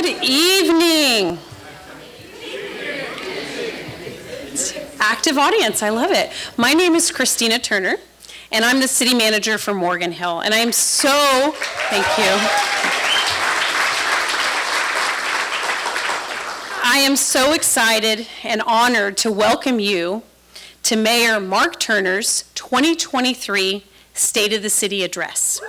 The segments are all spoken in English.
Good evening. Active audience, I love it. My name is Christina Turner, and I'm the city manager for Morgan Hill, and I'm so, thank you. I am so excited and honored to welcome you to Mayor Mark Turner's 2023 State of the City Address.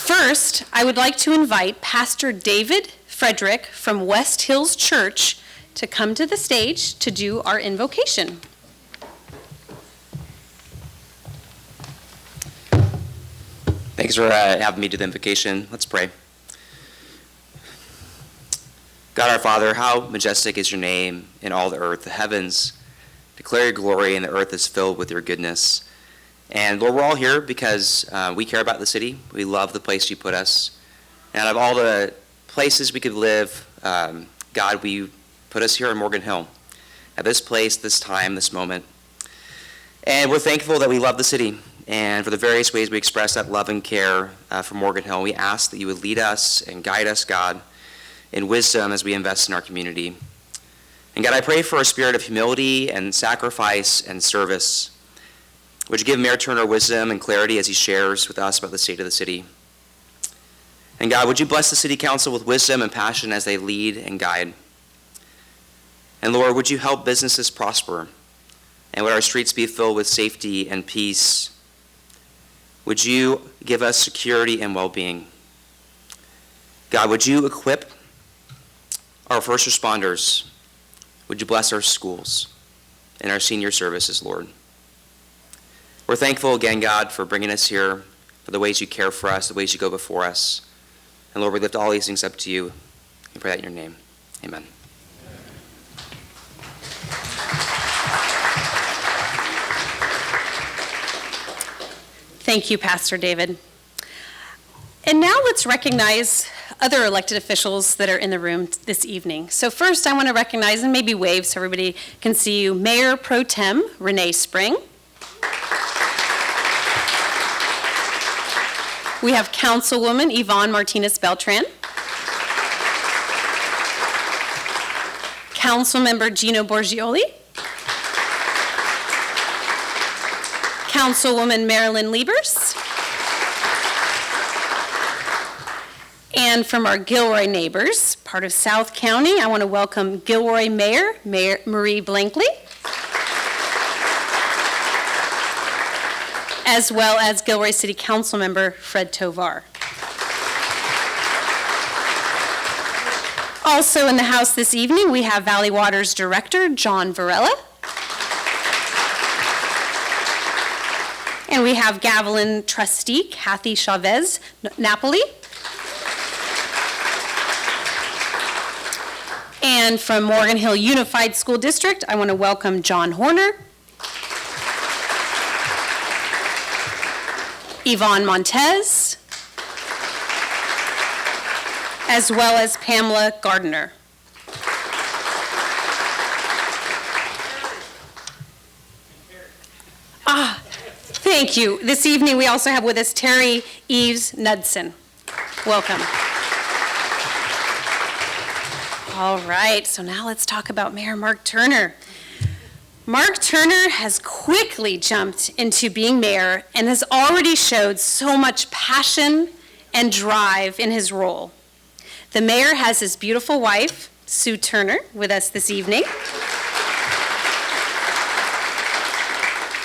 First, I would like to invite Pastor David Frederick from West Hills Church to come to the stage to do our invocation. Thanks for having me do the invocation. Let's pray. God our Father, how majestic is your name in all the earth. The heavens declare your glory, and the earth is filled with your goodness. And Lord, we're all here because we care about the city. We love the place you put us. And out of all the places we could live, God, we put us here in Morgan Hill, at this place, this time, this moment. And we're thankful that we love the city and for the various ways we express that love and care for Morgan Hill. We ask that you would lead us and guide us, God, in wisdom as we invest in our community. And God, I pray for a spirit of humility and sacrifice and service. Would you give Mayor Turner wisdom and clarity as he shares with us about the state of the city? And God, would you bless the city council with wisdom and passion as they lead and guide? And Lord, would you help businesses prosper? And would our streets be filled with safety and peace? Would you give us security and well-being? God, would you equip our first responders? Would you bless our schools and our senior services, Lord? We're thankful again, God, for bringing us here, for the ways you care for us, the ways you go before us. And Lord, we lift all these things up to you. We pray that in your name. Amen. Thank you, Pastor David. And now let's recognize other elected officials that are in the room this evening. So first, I want to recognize, and maybe wave so everybody can see you, Mayor Pro Tem Renee Spring. We have Councilwoman Yvonne Martinez Beltran. Councilmember Gino Borgioli. Councilwoman Marilyn Liebers. And from our Gilroy neighbors, part of South County, I want to welcome Gilroy Mayor Marie Blankley, as well as Gilroy City Council member Fred Tovar. Also in the house this evening, we have Valley Water's Director, John Varela. And we have Gavilan Trustee, Kathy Chavez Napoli. And from Morgan Hill Unified School District, I want to welcome John Horner, Yvonne Montez, as well as Pamela Gardner. Thank you. This evening we also have with us Terry Eves Knudsen. Welcome. All right, so now let's talk about Mayor Mark Turner. Mark Turner has quickly jumped into being mayor and has already showed so much passion and drive in his role. The mayor has his beautiful wife, Sue Turner, with us this evening.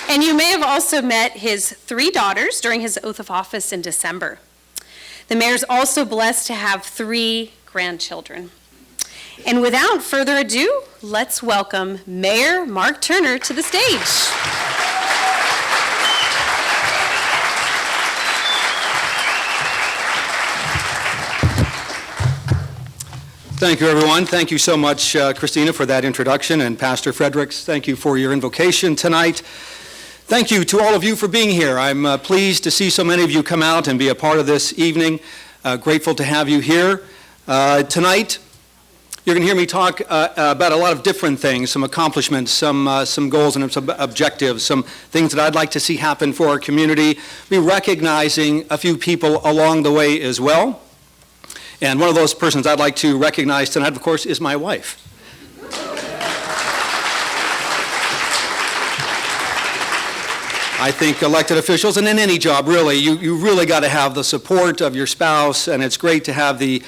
And you may have also met his 3 daughters during his oath of office in December. The mayor's also blessed to have 3 grandchildren. And without further ado, let's welcome Mayor Mark Turner to the stage. Thank you, everyone. Thank you so much, Christina, for that introduction, and Pastor Fredericks, thank you for your invocation tonight. Thank you to all of you for being here. I'm pleased to see so many of you come out and be a part of this evening. Grateful to have you here. Tonight, You're going to hear me talk about a lot of different things, some accomplishments, some goals and some objectives, some things that I'd like to see happen for our community. Be recognizing a few people along the way as well. And one of those persons I'd like to recognize tonight, of course, is my wife. I think elected officials, and in any job really, you really got to have the support of your spouse, and it's great to have the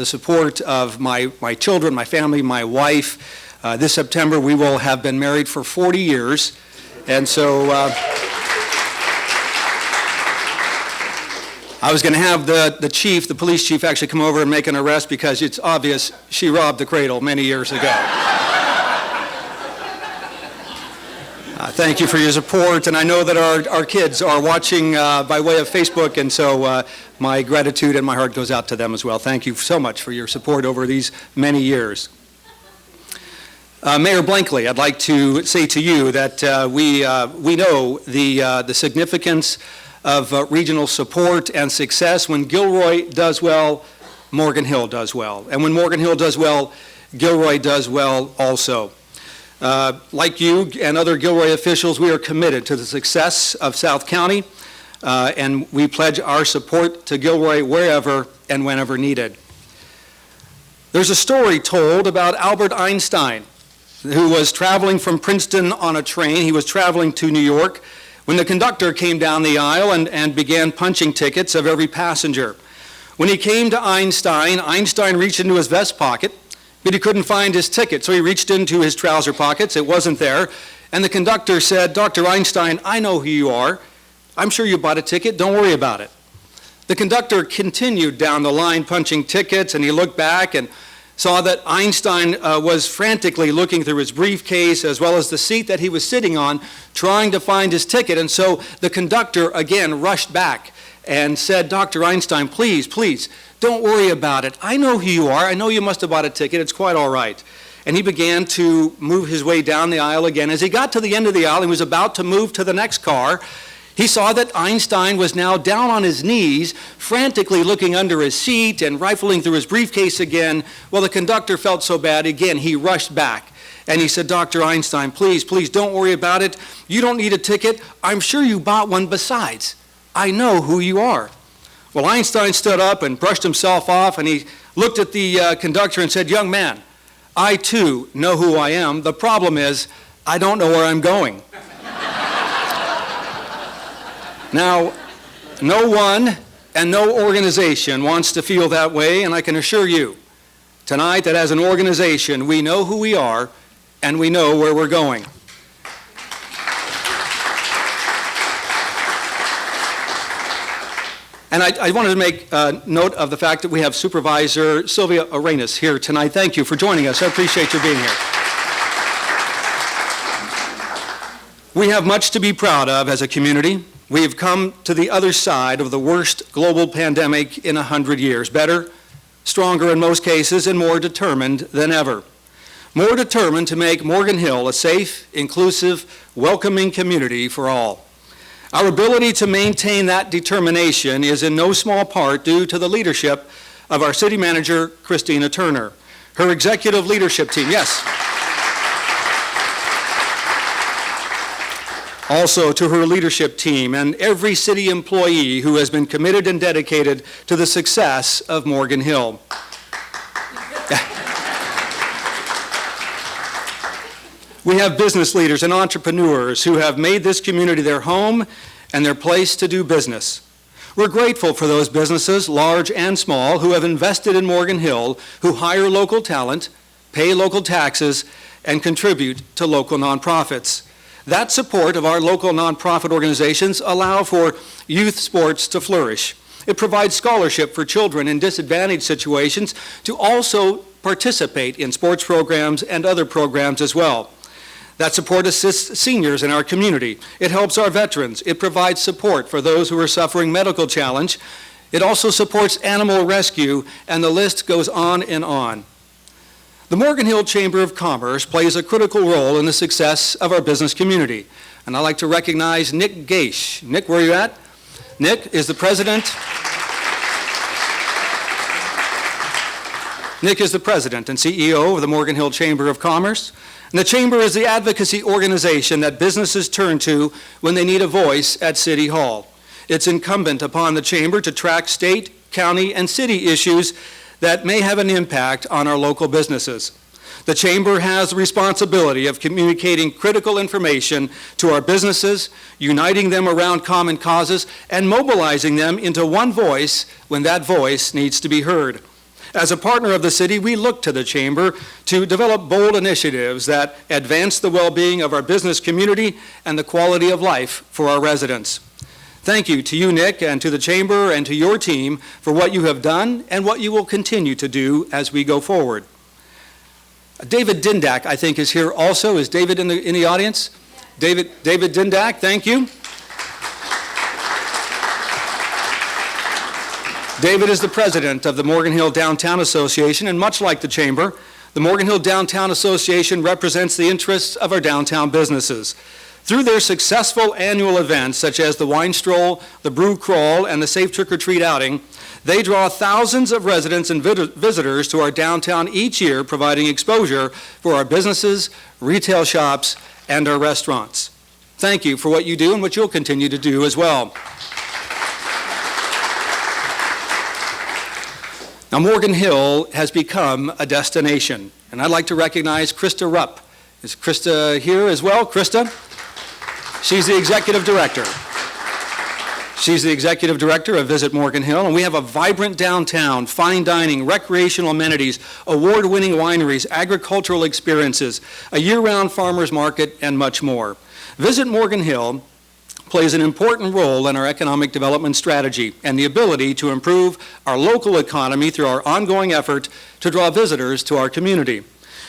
support of my children, my family, my wife. This September we will have been married for 40 years, and so I was going to have the police chief actually come over and make an arrest because it's obvious she robbed the cradle many years ago. Thank you for your support, and I know that our kids are watching by way of Facebook, and so my gratitude and my heart goes out to them as well. Thank you so much for your support over these many years. Mayor Blankley, I'd like to say to you that we know the significance of regional support and success. When Gilroy does well, Morgan Hill does well, and when Morgan Hill does well, Gilroy does well also. Like you and other Gilroy officials, we are committed to the success of South County, and we pledge our support to Gilroy wherever and whenever needed. There's a story told about Albert Einstein, who was traveling from Princeton on a train. He was traveling to New York when the conductor came down the aisle and began punching tickets of every passenger. When he came to Einstein, Einstein reached into his vest pocket, but he couldn't find his ticket, so he reached into his trouser pockets. It wasn't there. And the conductor said, "Dr. Einstein, I know who you are. I'm sure you bought a ticket. Don't worry about it." The conductor continued down the line punching tickets, and he looked back and saw that Einstein was frantically looking through his briefcase as well as the seat that he was sitting on, trying to find his ticket. And so the conductor again rushed back and said, "Dr. Einstein, please, don't worry about it. I know who you are. I know you must have bought a ticket. It's quite all right." And he began to move his way down the aisle again. As he got to the end of the aisle and was about to move to the next car, he saw that Einstein was now down on his knees, frantically looking under his seat and rifling through his briefcase again. Well, the conductor felt so bad, again, he rushed back. And he said, "Dr. Einstein, please, don't worry about it. You don't need a ticket. I'm sure you bought one besides. I know who you are." Well, Einstein stood up and brushed himself off, and he looked at the conductor and said, "Young man, I too know who I am. The problem is, I don't know where I'm going." Now, no one and no organization wants to feel that way, and I can assure you tonight that as an organization, we know who we are and we know where we're going. And I wanted to make note of the fact that we have Supervisor Sylvia Arenas here tonight. Thank you for joining us. I appreciate you being here. We have much to be proud of as a community. We have come to the other side of the worst global pandemic in 100 years. Better, stronger in most cases, and more determined than ever. More determined to make Morgan Hill a safe, inclusive, welcoming community for all. Our ability to maintain that determination is in no small part due to the leadership of our city manager, Christina Turner. Her executive leadership team, yes. Also to her leadership team and every city employee who has been committed and dedicated to the success of Morgan Hill. We have business leaders and entrepreneurs who have made this community their home and their place to do business. We're grateful for those businesses, large and small, who have invested in Morgan Hill, who hire local talent, pay local taxes, and contribute to local nonprofits. That support of our local nonprofit organizations allow for youth sports to flourish. It provides scholarship for children in disadvantaged situations to also participate in sports programs and other programs as well. That support assists seniors in our community. It helps our veterans. It provides support for those who are suffering medical challenge. It also supports animal rescue, and the list goes on and on. The Morgan Hill Chamber of Commerce plays a critical role in the success of our business community. And I'd like to recognize Nick Gaish. Nick, where are you at? Nick is the president. Nick is the president and CEO of the Morgan Hill Chamber of Commerce. And the Chamber is the advocacy organization that businesses turn to when they need a voice at City Hall. It's incumbent upon the Chamber to track state, county, and city issues that may have an impact on our local businesses. The Chamber has the responsibility of communicating critical information to our businesses, uniting them around common causes, and mobilizing them into one voice when that voice needs to be heard. As a partner of the city, we look to the Chamber to develop bold initiatives that advance the well-being of our business community and the quality of life for our residents. Thank you to you, Nick, and to the Chamber and to your team for what you have done and what you will continue to do as we go forward. David Dindak, I think, is here also. Is David in the audience? David Dindak, thank you. David is the president of the Morgan Hill Downtown Association, and much like the Chamber, the Morgan Hill Downtown Association represents the interests of our downtown businesses. Through their successful annual events, such as the Wine Stroll, the Brew Crawl, and the Safe Trick or Treat outing, they draw thousands of residents and visitors to our downtown each year, providing exposure for our businesses, retail shops, and our restaurants. Thank you for what you do and what you'll continue to do as well. Now, Morgan Hill has become a destination, and I'd like to recognize Krista Rupp. Is Krista here as well? Krista? She's the executive director. She's the executive director of Visit Morgan Hill, and we have a vibrant downtown, fine dining, recreational amenities, award-winning wineries, agricultural experiences, a year-round farmers market, and much more. Visit Morgan Hill plays an important role in our economic development strategy and the ability to improve our local economy through our ongoing effort to draw visitors to our community.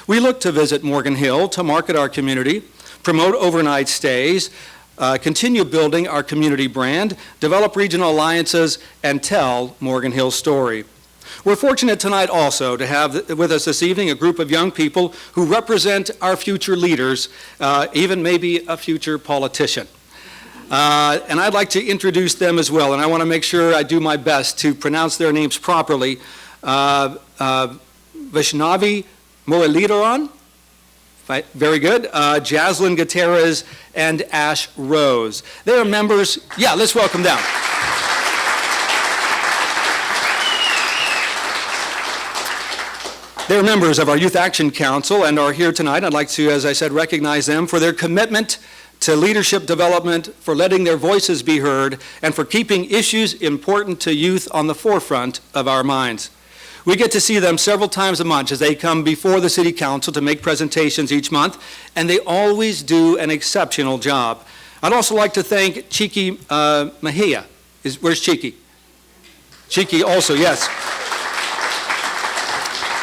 We look to Visit Morgan Hill to market our community, promote overnight stays, continue building our community brand, develop regional alliances, and tell Morgan Hill's story. We're fortunate tonight also to have with us this evening a group of young people who represent our future leaders, even maybe a future politician. And I'd like to introduce them as well, and I want to make sure I do my best to pronounce their names properly. Vaishnavi Muralidharan, very good, Jaslyn Gutierrez, and Ash Rose. They are members, let's welcome them. They're members of our Youth Action Council and are here tonight. I'd like to, as I said, recognize them for their commitment to leadership development, for letting their voices be heard, and for keeping issues important to youth on the forefront of our minds. We get to see them several times a month as they come before the City Council to make presentations each month, and they always do an exceptional job. I'd also like to thank Chiki Mejia. Where's Chiki? Chiki also, yes.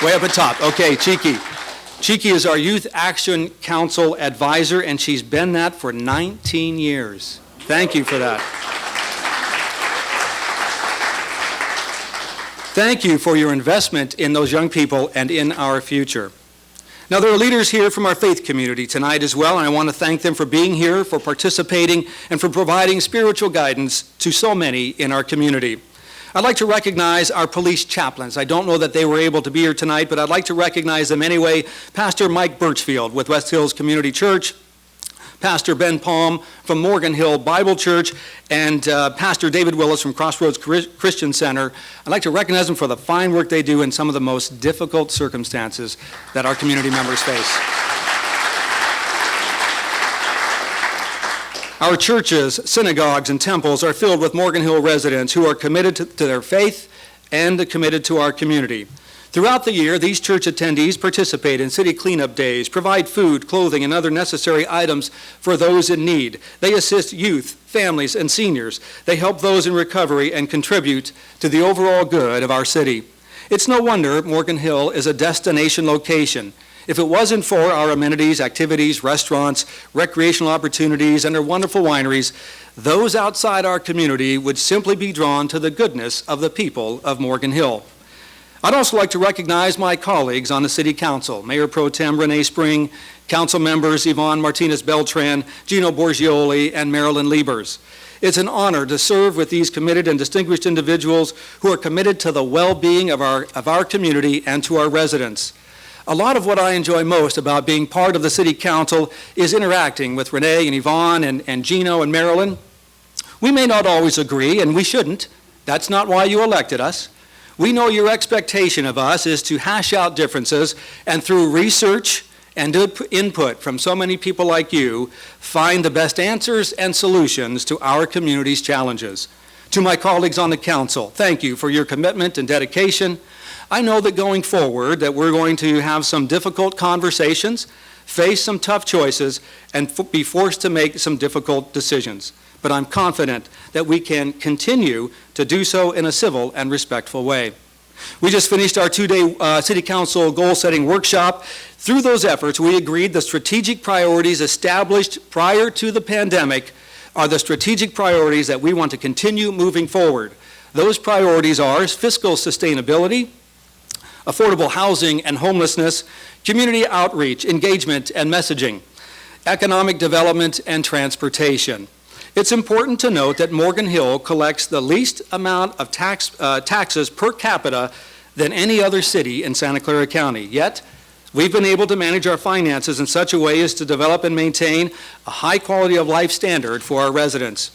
Way up at top. Okay, Chiki. Chiki is our Youth Action Council advisor, and she's been that for 19 years. Thank you for that. Thank you for your investment in those young people and in our future. Now, there are leaders here from our faith community tonight as well, and I want to thank them for being here, for participating, and for providing spiritual guidance to so many in our community. I'd like to recognize our police chaplains. I don't know that they were able to be here tonight, but I'd like to recognize them anyway. Pastor Mike Birchfield with West Hills Community Church, Pastor Ben Palm from Morgan Hill Bible Church, and Pastor David Willis from Crossroads Christian Center. I'd like to recognize them for the fine work they do in some of the most difficult circumstances that our community members face. Our churches, synagogues, and temples are filled with Morgan Hill residents who are committed to their faith and committed to our community. Throughout the year, these church attendees participate in city cleanup days, provide food, clothing, and other necessary items for those in need. They assist youth, families, and seniors. They help those in recovery and contribute to the overall good of our city. It's no wonder Morgan Hill is a destination location. If it wasn't for our amenities, activities, restaurants, recreational opportunities, and our wonderful wineries, those outside our community would simply be drawn to the goodness of the people of Morgan Hill. I'd also like to recognize my colleagues on the City Council, Mayor Pro Tem Renee Spring, Council members Yvonne Martinez-Beltran, Gino Borgioli, and Marilyn Liebers. It's an honor to serve with these committed and distinguished individuals who are committed to the well-being of our community and to our residents. A lot of what I enjoy most about being part of the City Council is interacting with Renee and Yvonne and Gino and Marilyn. We may not always agree, and we shouldn't. That's not why you elected us. We know your expectation of us is to hash out differences and through research and input from so many people like you, find the best answers and solutions to our community's challenges. To my colleagues on the council, thank you for your commitment and dedication. I know that going forward that we're going to have some difficult conversations, face some tough choices, and be forced to make some difficult decisions. But I'm confident that we can continue to do so in a civil and respectful way. We just finished our two-day City Council goal-setting workshop. Through those efforts, we agreed the strategic priorities established prior to the pandemic are the strategic priorities that we want to continue moving forward. Those priorities are fiscal sustainability, affordable housing and homelessness, community outreach, engagement and messaging, economic development, and transportation. It's important to note that Morgan Hill collects the least amount of taxes per capita than any other city in Santa Clara County. Yet, we've been able to manage our finances in such a way as to develop and maintain a high quality of life standard for our residents.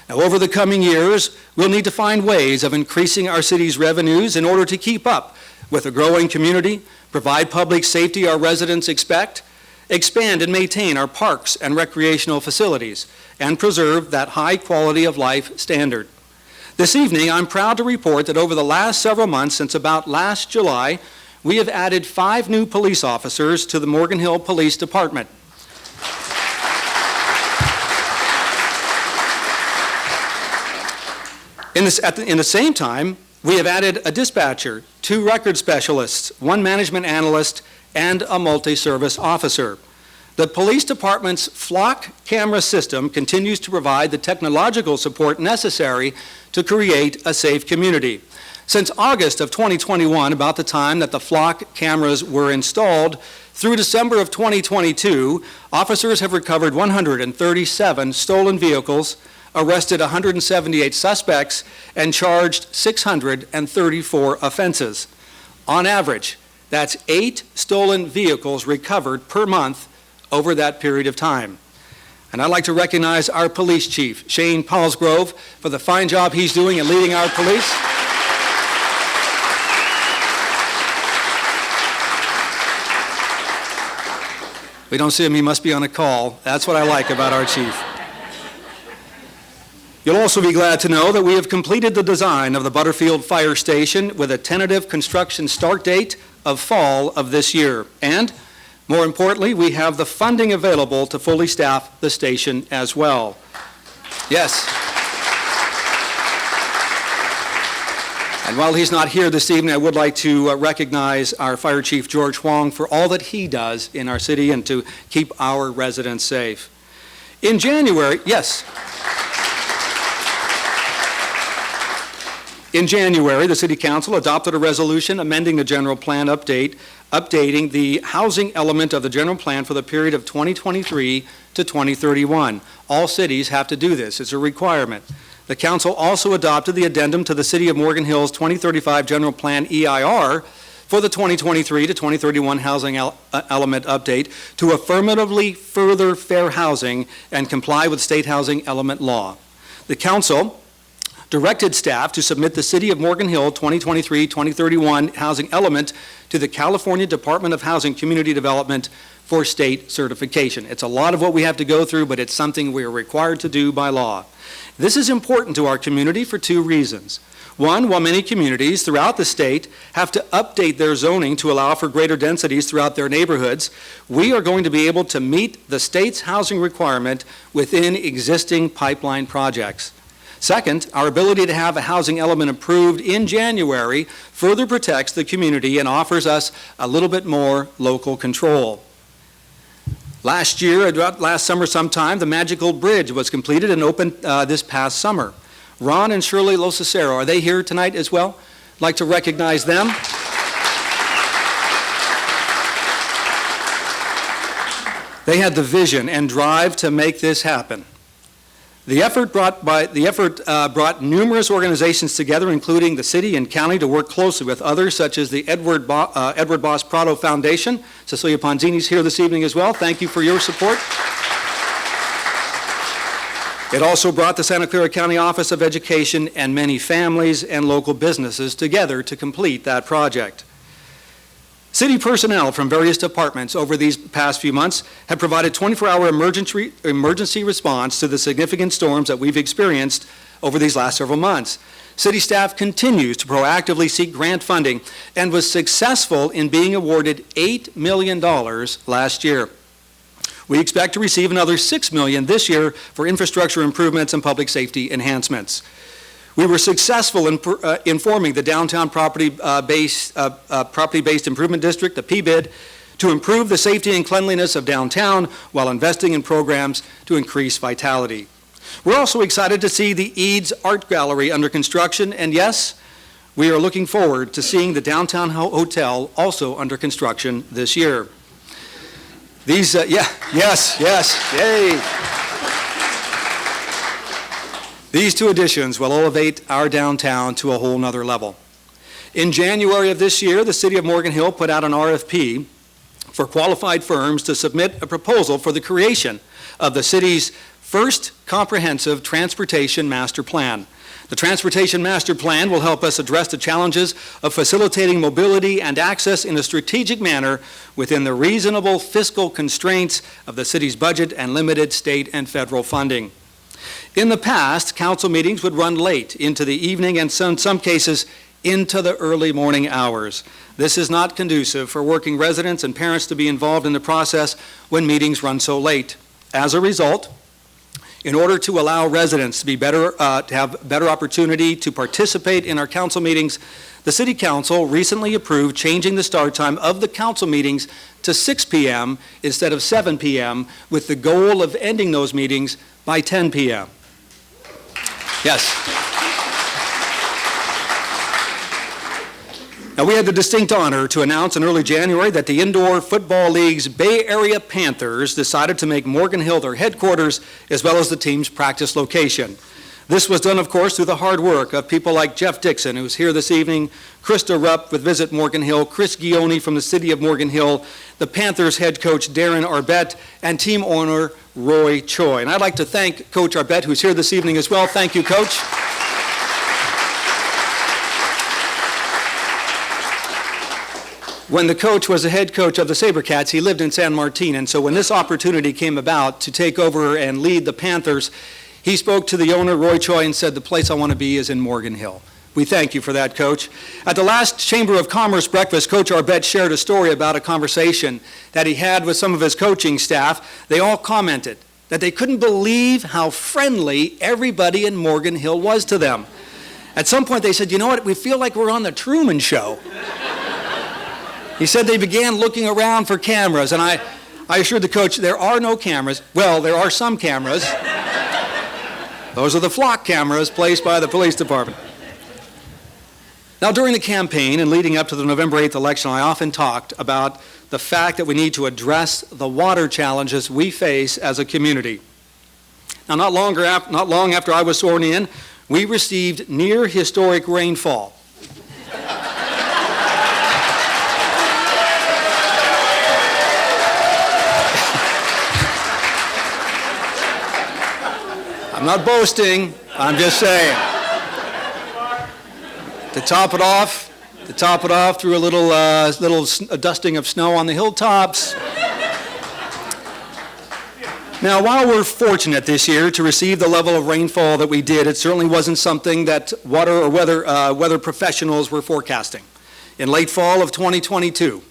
Now, over the coming years, we'll need to find ways of increasing our city's revenues in order to keep up with a growing community, provide public safety our residents expect, expand and maintain our parks and recreational facilities, and preserve that high quality of life standard. This evening, I'm proud to report that over the last several months, since about last July, we have added 5 new police officers to the Morgan Hill Police Department. In the same time, we have added a dispatcher, 2 record specialists, 1 management analyst, and a multi-service officer. The police department's flock camera system continues to provide the technological support necessary to create a safe community. Since August of 2021, about the time that the flock cameras were installed, through December of 2022, officers have recovered 137 stolen vehicles, arrested 178 suspects, and charged 634 offenses. On average, that's 8 stolen vehicles recovered per month over that period of time. And I'd like to recognize our police chief, Shane Paulsgrove, for the fine job he's doing in leading our police. We don't see him, he must be on a call. That's what I like about our chief. You'll also be glad to know that we have completed the design of the Butterfield Fire Station with a tentative construction start date of fall of this year. And more importantly, we have the funding available to fully staff the station as well. Yes. And while he's not here this evening, I would like to recognize our Fire Chief George Huang for all that he does in our city and to keep our residents safe. In January, yes. In January, the City Council adopted a resolution amending the general plan updating the housing element of the general plan for the period of 2023 to 2031. All cities have to do this. It's a requirement. The Council also adopted the addendum to the City of Morgan Hill's 2035 General Plan EIR for the 2023 to 2031 housing element update to affirmatively further fair housing and comply with state housing element law. The Council directed staff to submit the City of Morgan Hill 2023-2031 housing element to the California Department of Housing Community Development for state certification. It's a lot of what we have to go through, but it's something we are required to do by law. This is important to our community for 2 reasons. One, while many communities throughout the state have to update their zoning to allow for greater densities throughout their neighborhoods, we are going to be able to meet the state's housing requirement within existing pipeline projects. Second, our ability to have a housing element approved in January further protects the community and offers us a little bit more local control. Last year, last summer sometime, the Magical Bridge was completed and opened this past summer. Ron and Shirley Losacero, are they here tonight as well? I'd like to recognize them. They had the vision and drive to make this happen. The effort brought numerous organizations together, including the city and county, to work closely with others, such as the Edward Boss Prado Foundation. Cecilia Ponzini's here this evening as well. Thank you for your support. It also brought the Santa Clara County Office of Education and many families and local businesses together to complete that project. City personnel from various departments over these past few months have provided 24-hour emergency response to the significant storms that we've experienced over these last several months. City staff continues to proactively seek grant funding and was successful in being awarded $8 million last year. We expect to receive another $6 million this year for infrastructure improvements and public safety enhancements. We were successful in forming the Downtown Property-Based Improvement District, the PBID, to improve the safety and cleanliness of downtown while investing in programs to increase vitality. We're also excited to see the Eads Art Gallery under construction, and yes, we are looking forward to seeing the Downtown Hotel also under construction this year. These, yes, yay! These two additions will elevate our downtown to a whole nother level. In January of this year, the City of Morgan Hill put out an RFP for qualified firms to submit a proposal for the creation of the city's first comprehensive transportation master plan. The Transportation Master Plan will help us address the challenges of facilitating mobility and access in a strategic manner within the reasonable fiscal constraints of the city's budget and limited state and federal funding. In the past, council meetings would run late into the evening and in some cases into the early morning hours. This is not conducive for working residents and parents to be involved in the process when meetings run so late. As a result, in order to allow residents to have better opportunity to participate in our council meetings, the City Council recently approved changing the start time of the council meetings to 6 p.m. instead of 7 p.m. with the goal of ending those meetings by 10 p.m. Yes. Now, we had the distinct honor to announce in early January that the Indoor Football League's Bay Area Panthers decided to make Morgan Hill their headquarters as well as the team's practice location. This was done, of course, through the hard work of people like Jeff Dixon, who's here this evening, Krista Rupp with Visit Morgan Hill, Chris Gioni from the City of Morgan Hill, the Panthers head coach Darren Arbett, and team owner Roy Choi. And I'd like to thank Coach Arbett, who's here this evening as well. Thank you, Coach. When the coach was the head coach of the SaberCats, he lived in San Martin, and so when this opportunity came about to take over and lead the Panthers, he spoke to the owner, Roy Choi, and said, "The place I want to be is in Morgan Hill." We thank you for that, Coach. At the last Chamber of Commerce breakfast, Coach Arbett shared a story about a conversation that he had with some of his coaching staff. They all commented that they couldn't believe how friendly everybody in Morgan Hill was to them. At some point, they said, "You know what? We feel like we're on the Truman Show." He said they began looking around for cameras, and I assured the coach, there are no cameras. Well, there are some cameras. Those are the flock cameras placed by the police department. Now, during the campaign and leading up to the November 8th election, I often talked about the fact that we need to address the water challenges we face as a community. Now, not long after I was sworn in, we received near historic rainfall. I'm not boasting, I'm just saying. To top it off, through a little dusting of snow on the hilltops. Now, while we're fortunate this year to receive the level of rainfall that we did, it certainly wasn't something that weather professionals were forecasting. In late fall of 2022,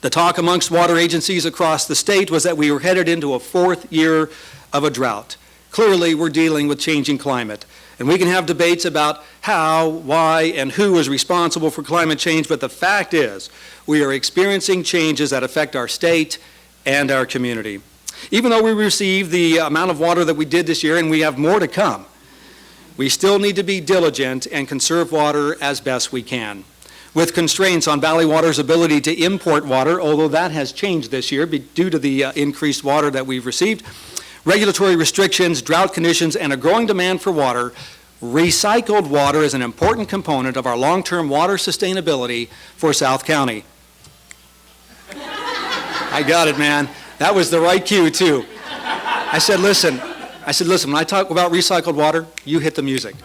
the talk amongst water agencies across the state was that we were headed into a fourth year of a drought. Clearly, we're dealing with changing climate, and we can have debates about how, why, and who is responsible for climate change, but the fact is we are experiencing changes that affect our state and our community. Even though we received the amount of water that we did this year, and we have more to come, we still need to be diligent and conserve water as best we can. with constraints on Valley Water's ability to import water, although that has changed this year due to the increased water that we've received, regulatory restrictions, drought conditions, and a growing demand for water, recycled water is an important component of our long-term water sustainability for South County. I got it, man. That was the right cue, too. I said, listen, when I talk about recycled water, you hit the music.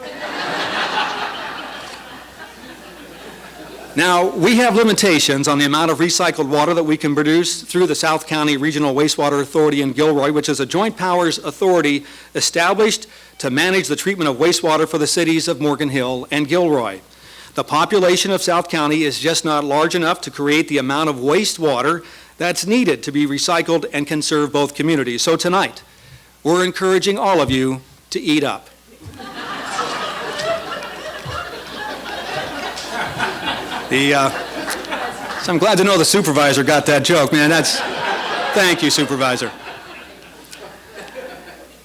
Now, we have limitations on the amount of recycled water that we can produce through the South County Regional Wastewater Authority in Gilroy, which is a joint powers authority established to manage the treatment of wastewater for the cities of Morgan Hill and Gilroy. The population of South County is just not large enough to create the amount of wastewater that's needed to be recycled and can serve both communities. So tonight, we're encouraging all of you to eat up. So I'm glad to know the supervisor got that joke, man. Thank you, Supervisor.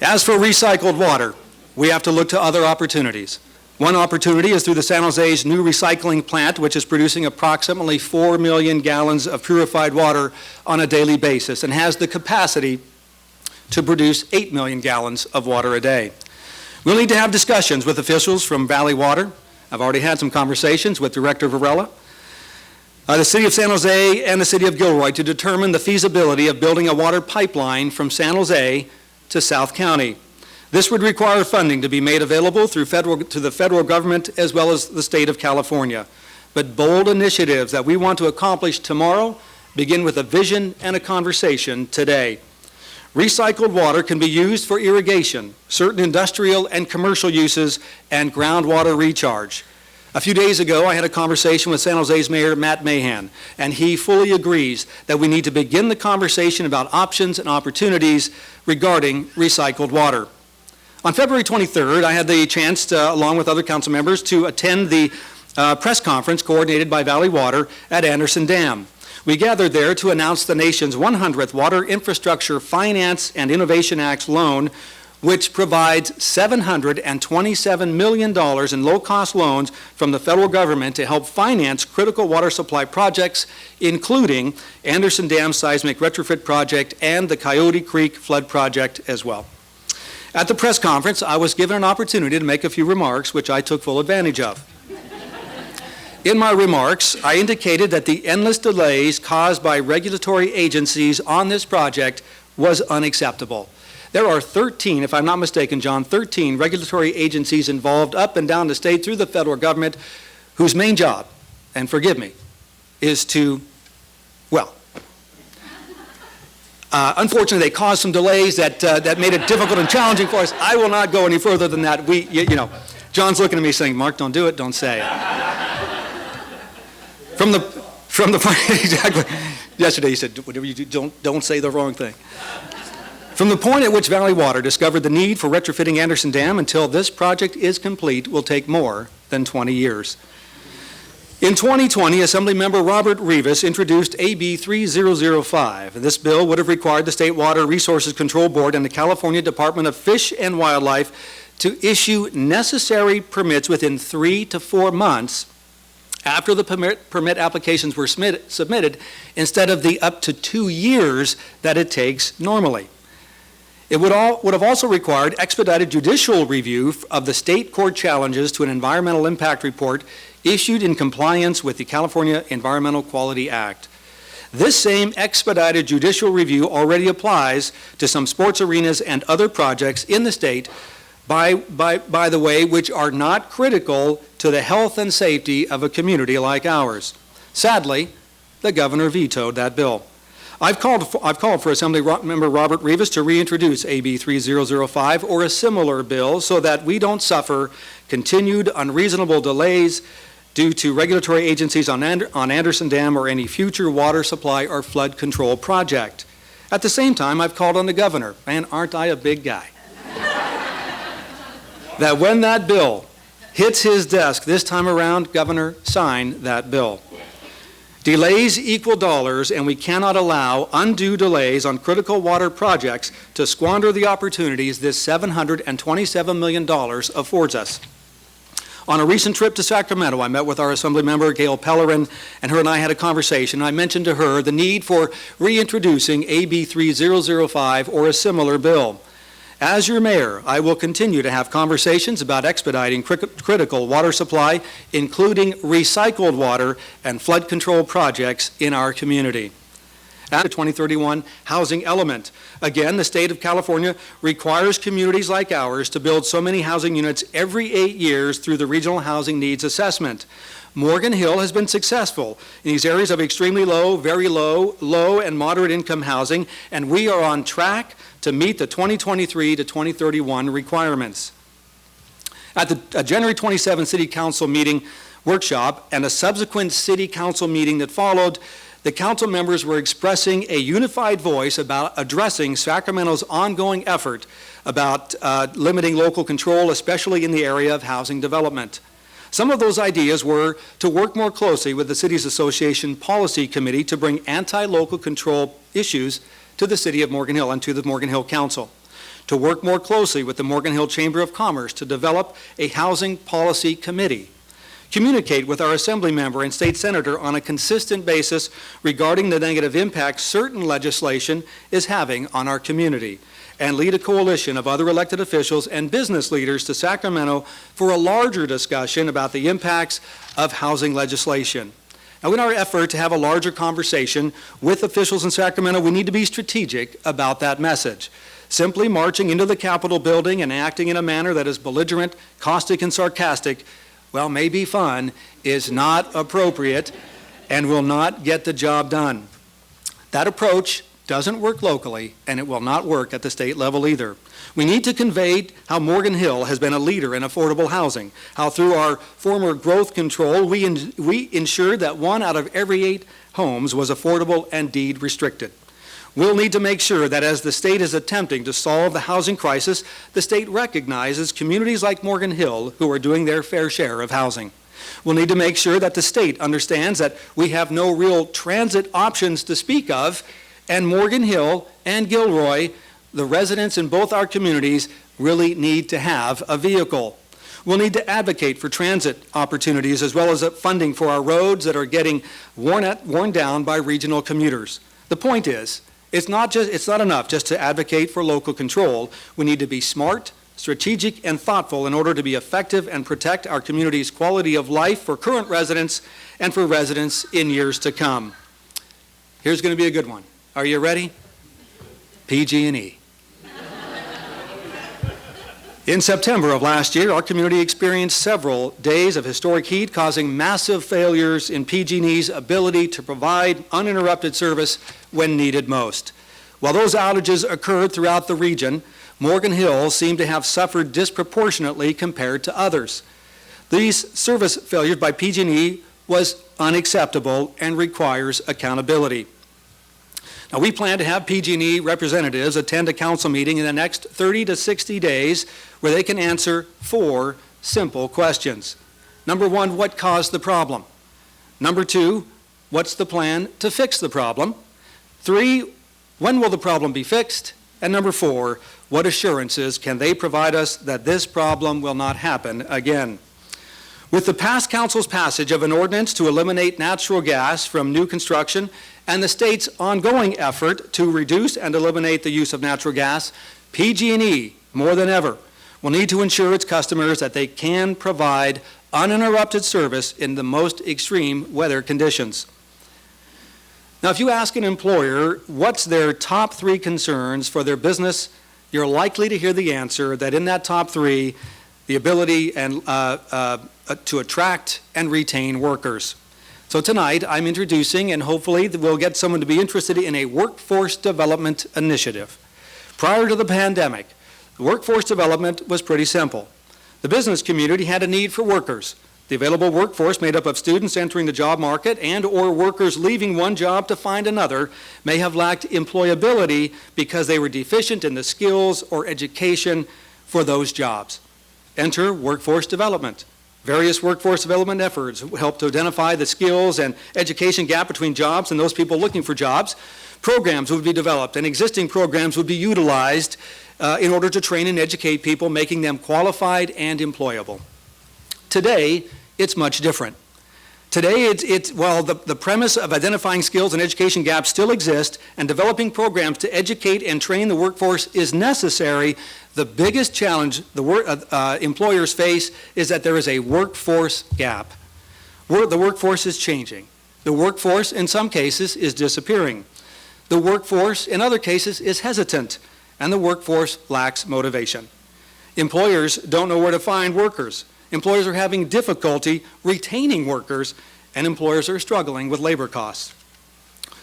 As for recycled water, we have to look to other opportunities. One opportunity is through the San Jose's new recycling plant, which is producing approximately 4 million gallons of purified water on a daily basis and has the capacity to produce 8 million gallons of water a day. We'll need to have discussions with officials from Valley Water. I've already had some conversations with Director Varela, the City of San Jose, and the City of Gilroy to determine the feasibility of building a water pipeline from San Jose to South County. This would require funding to be made available to the federal government as well as the state of California. But bold initiatives that we want to accomplish tomorrow begin with a vision and a conversation today. Recycled water can be used for irrigation, certain industrial and commercial uses, and groundwater recharge. A few days ago, I had a conversation with San Jose's Mayor, Matt Mahan, and he fully agrees that we need to begin the conversation about options and opportunities regarding recycled water. On February 23rd, I had the chance, along with other council members, to attend the press conference coordinated by Valley Water at Anderson Dam. We gathered there to announce the nation's 100th Water Infrastructure Finance and Innovation Act loan, which provides $727 million in low-cost loans from the federal government to help finance critical water supply projects, including Anderson Dam Seismic Retrofit Project and the Coyote Creek Flood Project as well. At the press conference, I was given an opportunity to make a few remarks, which I took full advantage of. In my remarks, I indicated that the endless delays caused by regulatory agencies on this project was unacceptable. There are 13, if I'm not mistaken, John, 13 regulatory agencies involved up and down the state through the federal government whose main job, and forgive me, is to, unfortunately, they caused some delays that made it difficult and challenging for us. I will not go any further than that. John's looking at me saying, Mark, don't do it, don't say it. From the point, exactly. Yesterday he said, whatever you do, don't say the wrong thing. From the point at which Valley Water discovered the need for retrofitting Anderson Dam until this project is complete will take more than 20 years. In 2020, Assemblymember Robert Rivas introduced AB 3005. This bill would have required the State Water Resources Control Board and the California Department of Fish and Wildlife to issue necessary permits within 3 to 4 months after the permit applications were submitted, instead of the up to 2 years that it takes normally. It would have also required expedited judicial review of the state court challenges to an environmental impact report issued in compliance with the California Environmental Quality Act. This same expedited judicial review already applies to some sports arenas and other projects in the state, by the way, which are not critical to the health and safety of a community like ours. Sadly, the governor vetoed that bill. I've called for Assembly Member Robert Rivas to reintroduce AB 3005 or a similar bill so that we don't suffer continued unreasonable delays due to regulatory agencies on Anderson Dam or any future water supply or flood control project. At the same time, I've called on the governor, and aren't I a big guy, that when that bill hits his desk this time around, Governor, sign that bill. Delays equal dollars, and we cannot allow undue delays on critical water projects to squander the opportunities this $727 million affords us. On a recent trip to Sacramento, I met with our Assemblymember Gail Pellerin, and her and I had a conversation. I mentioned to her the need for reintroducing AB 3005 or a similar bill. As your mayor, I will continue to have conversations about expediting critical water supply, including recycled water and flood control projects in our community. At the 2031 housing element. Again, the state of California requires communities like ours to build so many housing units every 8 years through the Regional Housing Needs Assessment. Morgan Hill has been successful in these areas of extremely low, very low, low, and moderate income housing, and we are on track to meet the 2023 to 2031 requirements. At the January 27 City Council meeting workshop and a subsequent City Council meeting that followed, the council members were expressing a unified voice about addressing Sacramento's ongoing effort about limiting local control, especially in the area of housing development. Some of those ideas were to work more closely with the Cities Association Policy Committee to bring anti-local control issues to the City of Morgan Hill and to the Morgan Hill Council, to work more closely with the Morgan Hill Chamber of Commerce to develop a housing policy committee, communicate with our Assembly member and State Senator on a consistent basis regarding the negative impact certain legislation is having on our community, and lead a coalition of other elected officials and business leaders to Sacramento for a larger discussion about the impacts of housing legislation. Now, in our effort to have a larger conversation with officials in Sacramento, we need to be strategic about that message. Simply marching into the Capitol building and acting in a manner that is belligerent, caustic, and sarcastic, well, may be fun, is not appropriate and will not get the job done. That approach doesn't work locally, and it will not work at the state level either. We need to convey how Morgan Hill has been a leader in affordable housing, how through our former growth control, we ensured that 1 out of every 8 homes was affordable and deed restricted. We'll need to make sure that as the state is attempting to solve the housing crisis, the state recognizes communities like Morgan Hill who are doing their fair share of housing. We'll need to make sure that the state understands that we have no real transit options to speak of, and Morgan Hill and Gilroy, the residents in both our communities, really need to have a vehicle. We'll need to advocate for transit opportunities as well as funding for our roads that are getting worn down by regional commuters. The point is, it's not enough just to advocate for local control. We need to be smart, strategic, and thoughtful in order to be effective and protect our community's quality of life for current residents and for residents in years to come. Here's going to be a good one. Are you ready? PG&E. In September of last year, our community experienced several days of historic heat, causing massive failures in PG&E's ability to provide uninterrupted service when needed most. While those outages occurred throughout the region, Morgan Hill seemed to have suffered disproportionately compared to others. These service failures by PG&E was unacceptable and requires accountability. Now, we plan to have PG&E representatives attend a council meeting in the next 30 to 60 days where they can answer 4 simple questions. Number 1, what caused the problem? Number 2, what's the plan to fix the problem? 3, when will the problem be fixed? And number 4, what assurances can they provide us that this problem will not happen again? With the past council's passage of an ordinance to eliminate natural gas from new construction and the state's ongoing effort to reduce and eliminate the use of natural gas, PG&E, more than ever, will need to ensure its customers that they can provide uninterrupted service in the most extreme weather conditions. Now, if you ask an employer what's their top 3 concerns for their business, you're likely to hear the answer that in that top 3, the ability and to attract and retain workers. So tonight, I'm introducing, and hopefully we'll get someone to be interested in a workforce development initiative. Prior to the pandemic, the workforce development was pretty simple. The business community had a need for workers. The available workforce, made up of students entering the job market and or workers leaving one job to find another, may have lacked employability because they were deficient in the skills or education for those jobs. Enter workforce development. Various workforce development efforts help to identify the skills and education gap between jobs and those people looking for jobs. Programs would be developed, and existing programs would be utilized in order to train and educate people, making them qualified and employable. Today, it's much different. Today, while the premise of identifying skills and education gaps still exists and developing programs to educate and train the workforce is necessary, the biggest challenge employers face is that there is a workforce gap. The workforce is changing. The workforce, in some cases, is disappearing. The workforce, in other cases, is hesitant, and the workforce lacks motivation. Employers don't know where to find workers. Employers are having difficulty retaining workers, and employers are struggling with labor costs.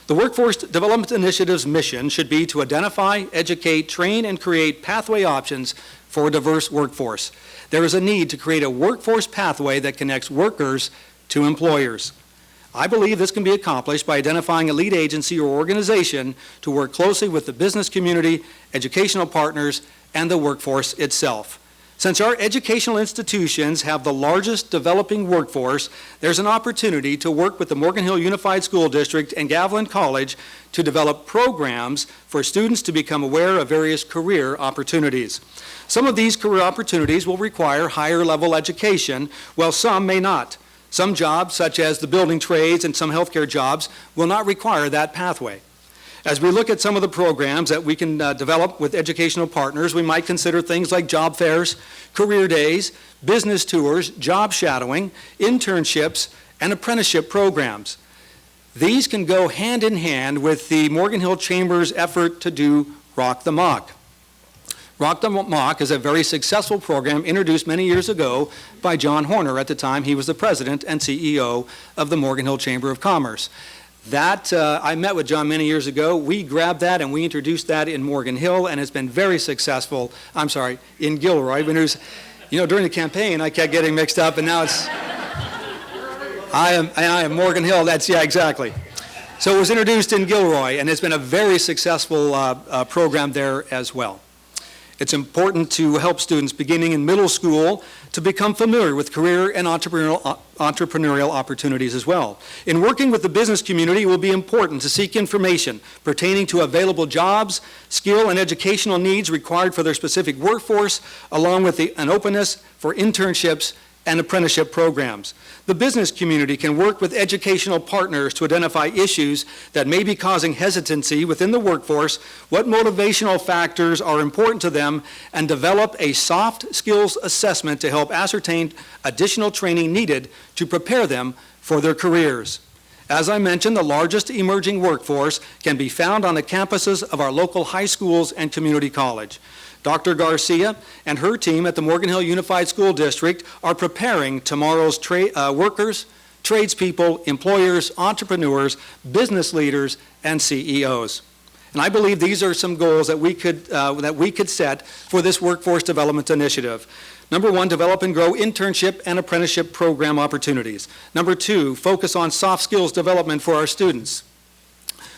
The Workforce Development Initiative's mission should be to identify, educate, train, and create pathway options for a diverse workforce. There is a need to create a workforce pathway that connects workers to employers. I believe this can be accomplished by identifying a lead agency or organization to work closely with the business community, educational partners, and the workforce itself. Since our educational institutions have the largest developing workforce, there's an opportunity to work with the Morgan Hill Unified School District and Gavilan College to develop programs for students to become aware of various career opportunities. Some of these career opportunities will require higher level education, while some may not. Some jobs, such as the building trades and some healthcare jobs, will not require that pathway. As we look at some of the programs that we can develop with educational partners, we might consider things like job fairs, career days, business tours, job shadowing, internships, and apprenticeship programs. These can go hand in hand with the Morgan Hill Chamber's effort to do Rock the Mock. Rock the Mock is a very successful program introduced many years ago by John Horner. At the time, he was the president and CEO of the Morgan Hill Chamber of Commerce. I met with John many years ago. We grabbed that and we introduced that in Morgan Hill, and it's been very successful. In Gilroy. During the campaign, I kept getting mixed up, and now it's, I am Morgan Hill. Exactly. So it was introduced in Gilroy, and it's been a very successful program there as well. It's important to help students beginning in middle school to become familiar with career and entrepreneurial opportunities as well. In working with the business community, it will be important to seek information pertaining to available jobs, skill, and educational needs required for their specific workforce, along with an openness for internships and apprenticeship programs. The business community can work with educational partners to identify issues that may be causing hesitancy within the workforce, what motivational factors are important to them, and develop a soft skills assessment to help ascertain additional training needed to prepare them for their careers. As I mentioned, the largest emerging workforce can be found on the campuses of our local high schools and community college. Dr. Garcia and her team at the Morgan Hill Unified School District are preparing tomorrow's workers, tradespeople, employers, entrepreneurs, business leaders, and CEOs. And I believe these are some goals that we could set for this Workforce Development Initiative. Number 1, develop and grow internship and apprenticeship program opportunities. Number 2, focus on soft skills development for our students.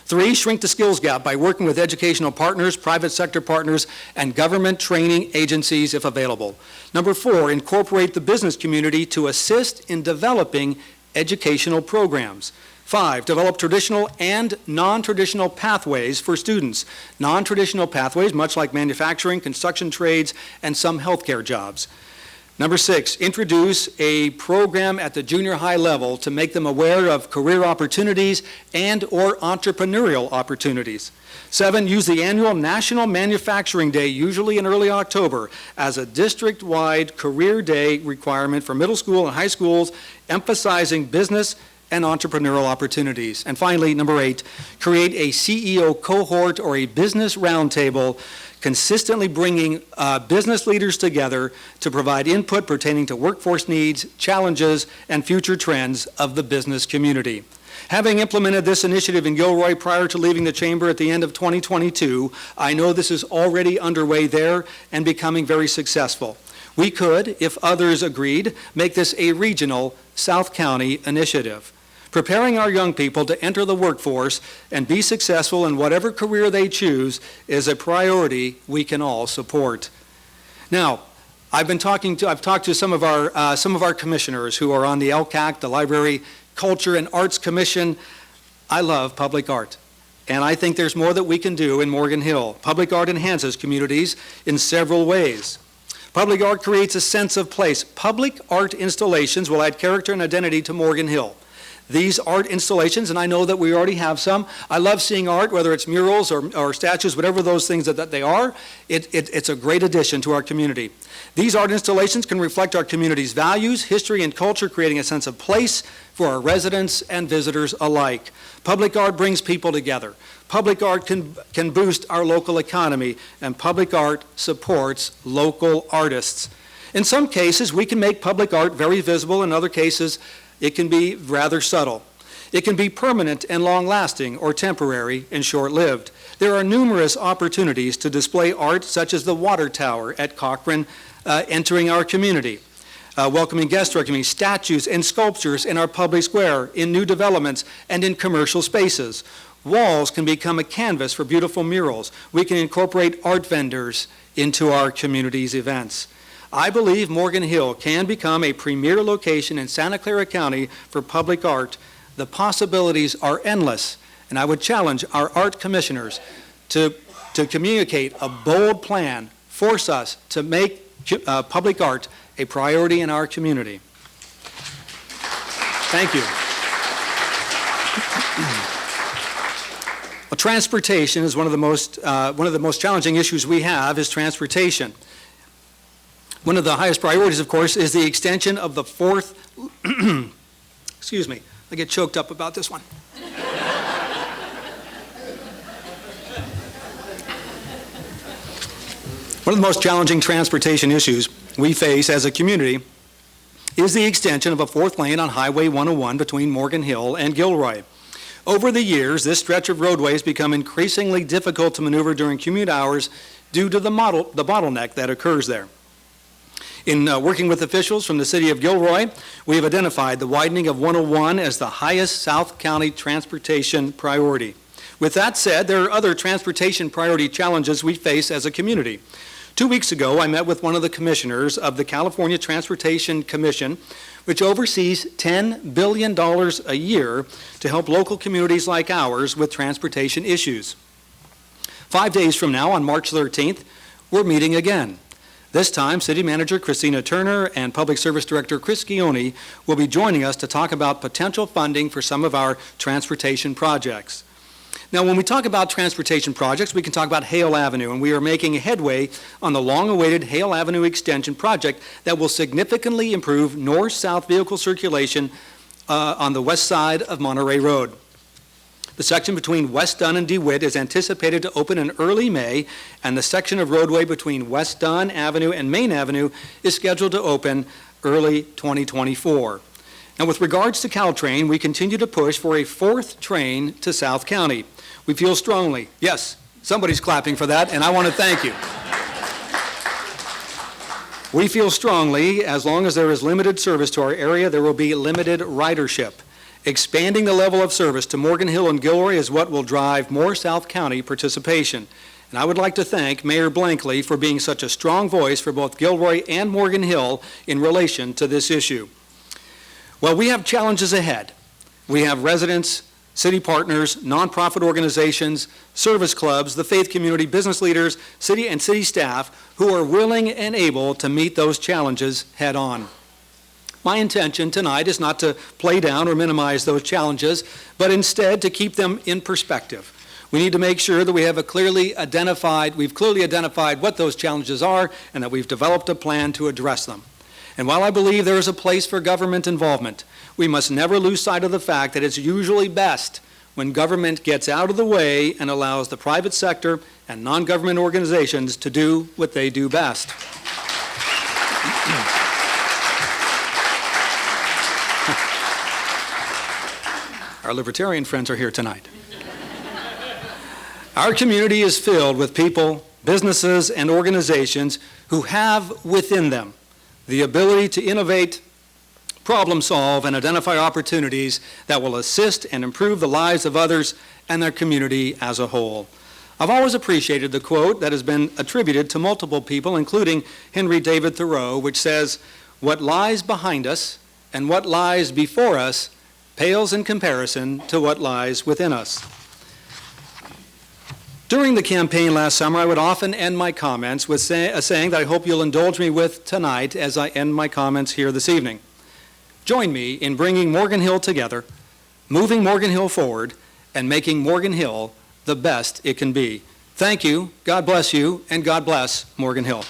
3, shrink the skills gap by working with educational partners, private sector partners, and government training agencies if available. Number 4, incorporate the business community to assist in developing educational programs. 5, develop traditional and non-traditional pathways for students. Non-traditional pathways, much like manufacturing, construction trades, and some healthcare jobs. Number 6, introduce a program at the junior high level to make them aware of career opportunities and or entrepreneurial opportunities. 7, use the annual National Manufacturing Day, usually in early October, as a district-wide career day requirement for middle school and high schools, emphasizing business and entrepreneurial opportunities. And finally, number 8, create a CEO cohort or a business roundtable consistently bringing business leaders together to provide input pertaining to workforce needs, challenges, and future trends of the business community. Having implemented this initiative in Gilroy prior to leaving the Chamber at the end of 2022, I know this is already underway there and becoming very successful. We could, if others agreed, make this a regional South County initiative. Preparing our young people to enter the workforce and be successful in whatever career they choose is a priority we can all support. Now, I've talked to some of our commissioners who are on the LCAC, the Library, Culture, and Arts Commission. I love public art, and I think there's more that we can do in Morgan Hill. Public art enhances communities in several ways. Public art creates a sense of place. Public art installations will add character and identity to Morgan Hill. These art installations, and I know that we already have some, I love seeing art, whether it's murals or statues, whatever those things that they are, it's a great addition to our community. These art installations can reflect our community's values, history, and culture, creating a sense of place for our residents and visitors alike. Public art brings people together. Public art can boost our local economy, and public art supports local artists. In some cases, we can make public art very visible. In other cases, it can be rather subtle. It can be permanent and long-lasting or temporary and short-lived. There are numerous opportunities to display art, such as the water tower at Cochrane entering our community, welcoming guests to our community, statues and sculptures in our public square, in new developments, and in commercial spaces. Walls can become a canvas for beautiful murals. We can incorporate art vendors into our community's events. I believe Morgan Hill can become a premier location in Santa Clara County for public art. The possibilities are endless, and I would challenge our art commissioners to communicate a bold plan, force us to make public art a priority in our community. Thank you. Well, transportation is one of the most challenging issues we have is transportation. One of the highest priorities, of course, is the extension of the fourth, excuse me, I get choked up about this one. One of the most challenging transportation issues we face as a community is the extension of a fourth lane on Highway 101 between Morgan Hill and Gilroy. Over the years, this stretch of roadway has become increasingly difficult to maneuver during commute hours due to the bottleneck that occurs there. In working with officials from the city of Gilroy, we have identified the widening of 101 as the highest South County transportation priority. With that said, there are other transportation priority challenges we face as a community. 2 weeks ago, I met with one of the commissioners of the California Transportation Commission, which oversees $10 billion a year to help local communities like ours with transportation issues. 5 days from now, on March 13th, we're meeting again. This time, City Manager Christina Turner and Public Service Director Chris Gioni will be joining us to talk about potential funding for some of our transportation projects. Now, when we talk about transportation projects, we can talk about Hale Avenue, and we are making headway on the long-awaited Hale Avenue Extension project that will significantly improve north-south vehicle circulation on the west side of Monterey Road. The section between West Dunn and DeWitt is anticipated to open in early May, and the section of roadway between West Dunn Avenue and Main Avenue is scheduled to open early 2024. Now, with regards to Caltrain, we continue to push for a fourth train to South County. We feel strongly, yes, somebody's clapping for that, and I want to thank you. We feel strongly, as long as there is limited service to our area, there will be limited ridership. Expanding the level of service to Morgan Hill and Gilroy is what will drive more South County participation. And I would like to thank Mayor Blankley for being such a strong voice for both Gilroy and Morgan Hill in relation to this issue. Well, we have challenges ahead. We have residents, city partners, nonprofit organizations, service clubs, the faith community, business leaders, city and city staff who are willing and able to meet those challenges head on. My intention tonight is not to play down or minimize those challenges, but instead to keep them in perspective. We need to make sure that we've clearly identified what those challenges are and that we've developed a plan to address them. And while I believe there is a place for government involvement, we must never lose sight of the fact that it's usually best when government gets out of the way and allows the private sector and non-government organizations to do what they do best. Our libertarian friends are here tonight. Our community is filled with people, businesses, and organizations who have within them the ability to innovate, problem solve, and identify opportunities that will assist and improve the lives of others and their community as a whole. I've always appreciated the quote that has been attributed to multiple people, including Henry David Thoreau, which says, "What lies behind us and what lies before us pales in comparison to what lies within us." During the campaign last summer, I would often end my comments with a saying that I hope you'll indulge me with tonight as I end my comments here this evening. Join me in bringing Morgan Hill together, moving Morgan Hill forward, and making Morgan Hill the best it can be. Thank you, God bless you, and God bless Morgan Hill.